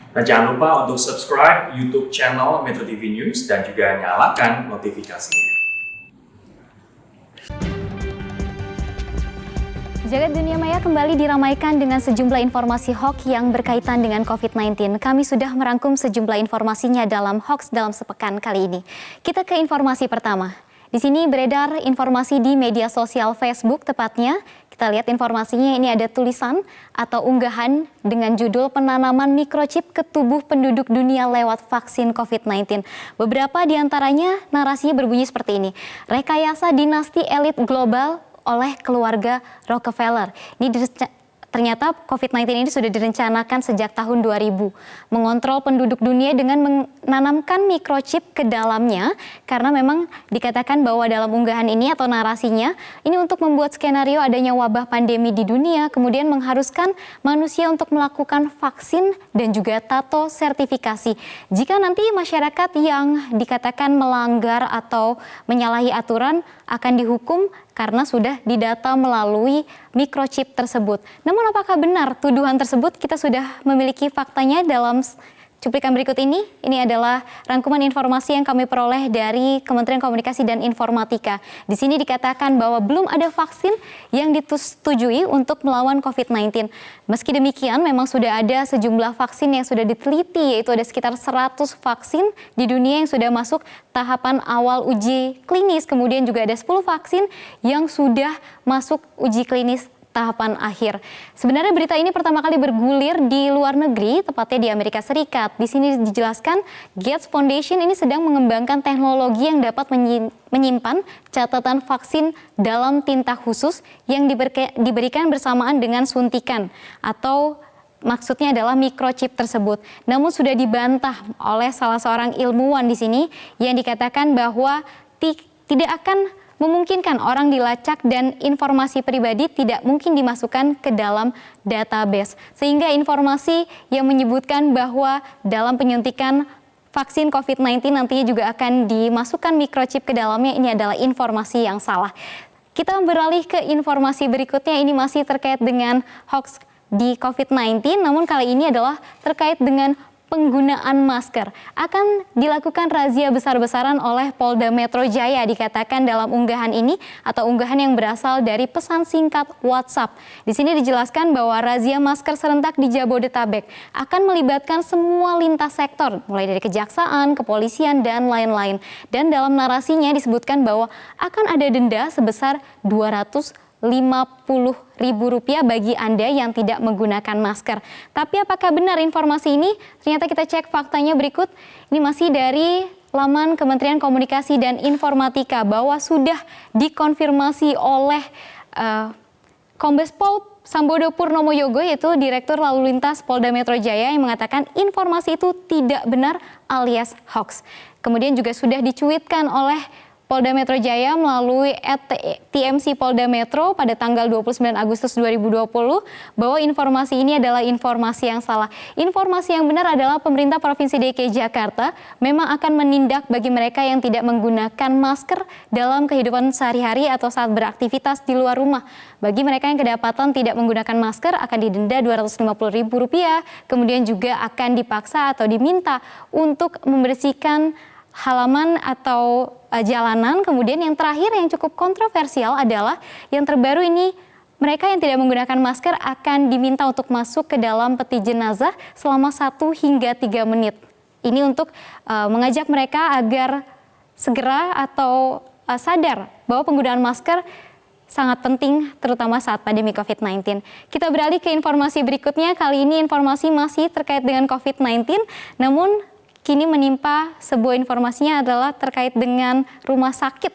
Dan jangan lupa untuk subscribe YouTube channel Metro TV News dan juga nyalakan notifikasinya. Jagat dunia maya kembali diramaikan dengan sejumlah informasi hoax yang berkaitan dengan COVID-19. Kami sudah merangkum sejumlah informasinya dalam hoax dalam sepekan kali ini. Kita ke informasi pertama. Di sini beredar informasi di media sosial Facebook tepatnya. Kita lihat informasinya, ini ada tulisan atau unggahan dengan judul penanaman microchip ke tubuh penduduk dunia lewat vaksin COVID-19. Beberapa di antaranya narasinya berbunyi seperti ini. Rekayasa dinasti elit global oleh keluarga Rockefeller. Ini ternyata COVID-19 ini sudah direncanakan sejak tahun 2000. Mengontrol penduduk dunia dengan menanamkan microchip ke dalamnya, karena memang dikatakan bahwa dalam unggahan ini atau narasinya, ini untuk membuat skenario adanya wabah pandemi di dunia, kemudian mengharuskan manusia untuk melakukan vaksin dan juga tato sertifikasi. Jika nanti masyarakat yang dikatakan melanggar atau menyalahi aturan akan dihukum karena sudah didata melalui microchip tersebut. Namun apakah benar tuduhan tersebut? Kita sudah memiliki faktanya dalam cuplikan berikut ini. Ini adalah rangkuman informasi yang kami peroleh dari Kementerian Komunikasi dan Informatika. Di sini dikatakan bahwa belum ada vaksin yang disetujui untuk melawan COVID-19. Meski demikian, memang sudah ada sejumlah vaksin yang sudah diteliti, yaitu ada sekitar 100 vaksin di dunia yang sudah masuk tahapan awal uji klinis. Kemudian juga ada 10 vaksin yang sudah masuk uji klinis tahapan akhir. Sebenarnya berita ini pertama kali bergulir di luar negeri, tepatnya di Amerika Serikat. Di sini dijelaskan Gates Foundation ini sedang mengembangkan teknologi yang dapat menyimpan catatan vaksin dalam tinta khusus yang diberikan bersamaan dengan suntikan atau maksudnya adalah microchip tersebut. Namun sudah dibantah oleh salah seorang ilmuwan di sini yang dikatakan bahwa tidak akan memungkinkan orang dilacak dan informasi pribadi tidak mungkin dimasukkan ke dalam database. Sehingga informasi yang menyebutkan bahwa dalam penyuntikan vaksin COVID-19 nantinya juga akan dimasukkan microchip ke dalamnya, ini adalah informasi yang salah. Kita beralih ke informasi berikutnya, ini masih terkait dengan hoax di COVID-19, namun kali ini adalah terkait dengan penggunaan masker. Akan dilakukan razia besar-besaran oleh Polda Metro Jaya, dikatakan dalam unggahan ini atau unggahan yang berasal dari pesan singkat WhatsApp. Di sini dijelaskan bahwa razia masker serentak di Jabodetabek akan melibatkan semua lintas sektor, mulai dari kejaksaan, kepolisian, dan lain-lain. Dan dalam narasinya disebutkan bahwa akan ada denda sebesar Rp250.000 bagi Anda yang tidak menggunakan masker. Tapi apakah benar informasi ini? Ternyata kita cek faktanya berikut. Ini masih dari laman Kementerian Komunikasi dan Informatika bahwa sudah dikonfirmasi oleh Kombes Pol Sambodo Purnomo Yogo, yaitu Direktur Lalu Lintas Polda Metro Jaya, yang mengatakan informasi itu tidak benar alias hoax. Kemudian juga sudah dicuitkan oleh Polda Metro Jaya melalui @TMC Polda Metro pada tanggal 29 Agustus 2020 bahwa informasi ini adalah informasi yang salah. Informasi yang benar adalah pemerintah Provinsi DKI Jakarta memang akan menindak bagi mereka yang tidak menggunakan masker dalam kehidupan sehari-hari atau saat beraktivitas di luar rumah. Bagi mereka yang kedapatan tidak menggunakan masker akan didenda Rp250.000, kemudian juga akan dipaksa atau diminta untuk membersihkan halaman atau jalanan. Kemudian yang terakhir yang cukup kontroversial adalah yang terbaru ini, mereka yang tidak menggunakan masker akan diminta untuk masuk ke dalam peti jenazah selama 1 hingga 3 menit. Ini untuk mengajak mereka agar segera atau sadar bahwa penggunaan masker sangat penting terutama saat pandemi COVID-19. Kita beralih ke informasi berikutnya. Kali ini informasi masih terkait dengan COVID-19, namun kini menimpa sebuah informasinya adalah terkait dengan rumah sakit.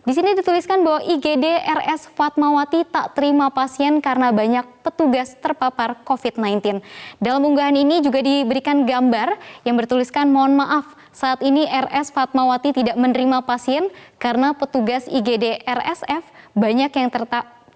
Di sini dituliskan bahwa IGD RS Fatmawati tak terima pasien karena banyak petugas terpapar COVID-19. Dalam unggahan ini juga diberikan gambar yang bertuliskan mohon maaf, saat ini RS Fatmawati tidak menerima pasien karena petugas IGD RSF banyak yang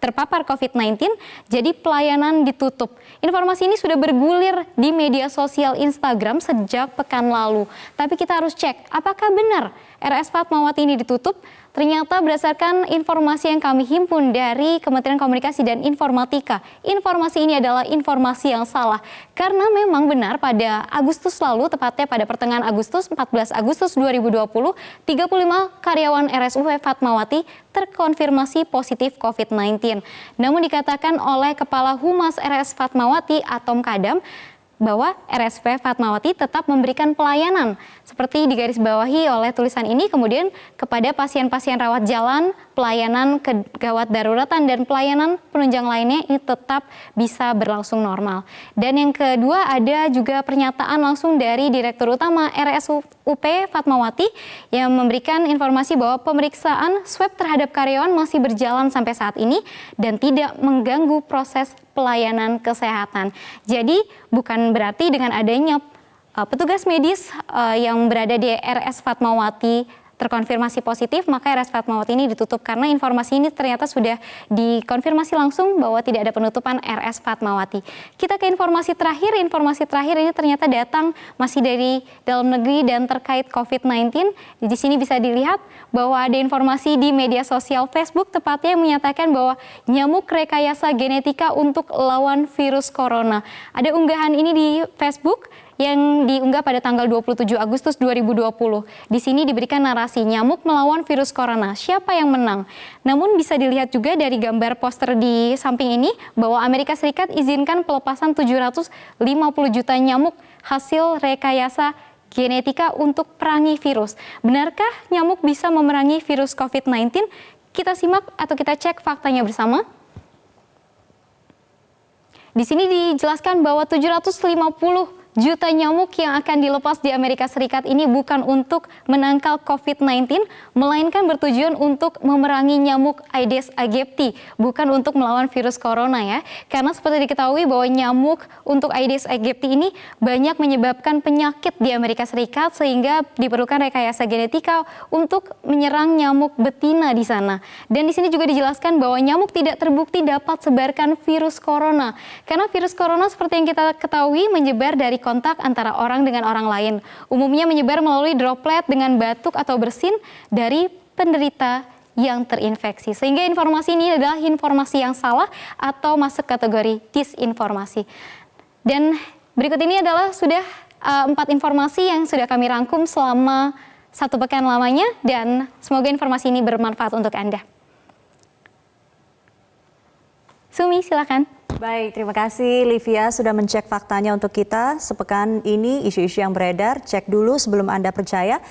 terpapar COVID-19, jadi pelayanan ditutup. Informasi ini sudah bergulir di media sosial Instagram sejak pekan lalu. Tapi kita harus cek, apakah benar RS Fatmawati ini ditutup? Ternyata berdasarkan informasi yang kami himpun dari Kementerian Komunikasi dan Informatika, informasi ini adalah informasi yang salah. Karena memang benar pada Agustus lalu, tepatnya pada pertengahan Agustus, 14 Agustus 2020, 35 karyawan RSUP Fatmawati terkonfirmasi positif COVID-19. Namun dikatakan oleh Kepala Humas RS Fatmawati, Atom Kadam, bahwa RSUP Fatmawati tetap memberikan pelayanan seperti digarisbawahi oleh tulisan ini, kemudian kepada pasien-pasien rawat jalan, pelayanan gawat daruratan dan pelayanan penunjang lainnya ini tetap bisa berlangsung normal. Dan yang kedua ada juga pernyataan langsung dari Direktur Utama RSUP Fatmawati yang memberikan informasi bahwa pemeriksaan swab terhadap karyawan masih berjalan sampai saat ini dan tidak mengganggu proses pelayanan kesehatan. Jadi bukan berarti dengan adanya petugas medis yang berada di RS Fatmawati terkonfirmasi positif, maka RS Fatmawati ini ditutup karena informasi ini ternyata sudah dikonfirmasi langsung bahwa tidak ada penutupan RS Fatmawati. Kita ke informasi terakhir ini ternyata datang masih dari dalam negeri dan terkait COVID-19. Di sini bisa dilihat bahwa ada informasi di media sosial Facebook tepatnya yang menyatakan bahwa nyamuk rekayasa genetika untuk lawan virus corona. Ada unggahan ini di Facebook yang diunggah pada tanggal 27 Agustus 2020. Di sini diberikan narasi nyamuk melawan virus corona, siapa yang menang? Namun bisa dilihat juga dari gambar poster di samping ini bahwa Amerika Serikat izinkan pelepasan 750 juta nyamuk hasil rekayasa genetika untuk perangi virus. Benarkah nyamuk bisa memerangi virus COVID-19? Kita simak atau kita cek faktanya bersama. Di sini dijelaskan bahwa 750 juta nyamuk yang akan dilepas di Amerika Serikat ini bukan untuk menangkal COVID-19, melainkan bertujuan untuk memerangi nyamuk Aedes aegypti, bukan untuk melawan virus corona ya. Karena seperti diketahui bahwa nyamuk untuk Aedes aegypti ini banyak menyebabkan penyakit di Amerika Serikat sehingga diperlukan rekayasa genetika untuk menyerang nyamuk betina di sana. Dan di sini juga dijelaskan bahwa nyamuk tidak terbukti dapat sebarkan virus corona. Karena virus corona seperti yang kita ketahui menyebar dari kontak antara orang dengan orang lain. Umumnya menyebar melalui droplet dengan batuk atau bersin dari penderita yang terinfeksi. Sehingga informasi ini adalah informasi yang salah atau masuk kategori disinformasi. Dan berikut ini adalah sudah 4 informasi yang sudah kami rangkum selama 1 pekan lamanya dan semoga informasi ini bermanfaat untuk Anda. Sumi, silakan. Baik, terima kasih Livia sudah mencek faktanya untuk kita. Sepekan ini isu-isu yang beredar, cek dulu sebelum Anda percaya.